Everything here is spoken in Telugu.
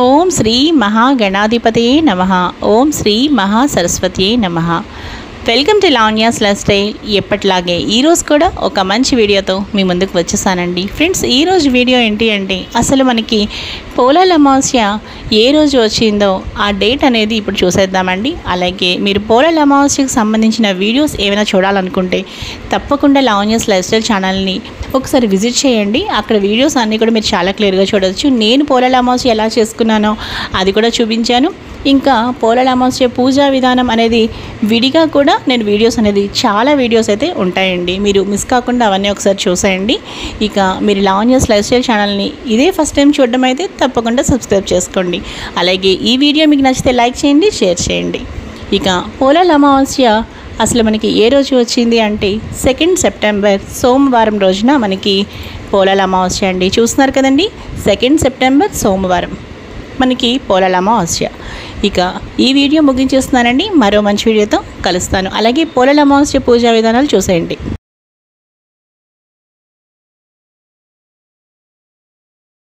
ఓం శ్రీ మహాగణాధిపతయే నమః. ఓం శ్రీ మహాసరస్వతియే నమః. Welcome to Lavanya's life style. ఎప్పటిలాగే ఈరోజు కూడా ఒక మంచి వీడియోతో మీ ముందుకు వచ్చేసానండి. ఫ్రెండ్స్, ఈరోజు వీడియో ఏంటి అంటే అసలు మనకి పోలాల అమావాస్య ఏ రోజు వచ్చిందో ఆ డేట్ అనేది ఇప్పుడు చూసేద్దామండి. అలాగే మీరు పోలాల అమావాస్యకు సంబంధించిన వీడియోస్ ఏమైనా చూడాలనుకుంటే తప్పకుండా లావణ్యాస్ లైఫ్ స్టైల్ ఛానల్ని ఒకసారి విజిట్ చేయండి. అక్కడ వీడియోస్ అన్నీ కూడా మీరు చాలా క్లియర్గా చూడవచ్చు. నేను పోలాల అమావాస్య ఎలా చేసుకున్నానో అది కూడా చూపించాను. ఇంకా పోలాల అమావాస్య పూజా విధానం అనేది విడిగా కూడా నేను వీడియోస్ అనేది చాలా వీడియోస్ అయితే ఉంటాయండి. మీరు మిస్ కాకుండా అవన్నీ ఒకసారి చూసేయండి. ఇక మీరు లావణ్యాస్ లైఫ్ స్టైల్ ఛానల్ని ఇదే ఫస్ట్ టైం చూడడం అయితే తప్పకుండా సబ్స్క్రైబ్ చేసుకోండి. అలాగే ఈ వీడియో మీకు నచ్చితే లైక్ చేయండి, షేర్ చేయండి. ఇక పోలాల అమావాస్య అసలు మనకి ఏ రోజు వచ్చింది అంటే 2 సెప్టెంబర్ సోమవారం రోజున మనకి పోలాల అమావాస్య అండి. చూస్తున్నారు కదండి, 2 సెప్టెంబర్ సోమవారం మనకి పోలాల అమావాస్య. ఇక ఈ వీడియో ముగించేస్తున్నానండి. మరో మంచి వీడియోతో కలుస్తాను. అలాగే పోలాల అమావాస్య పూజా విధానాలు చూసేయండి.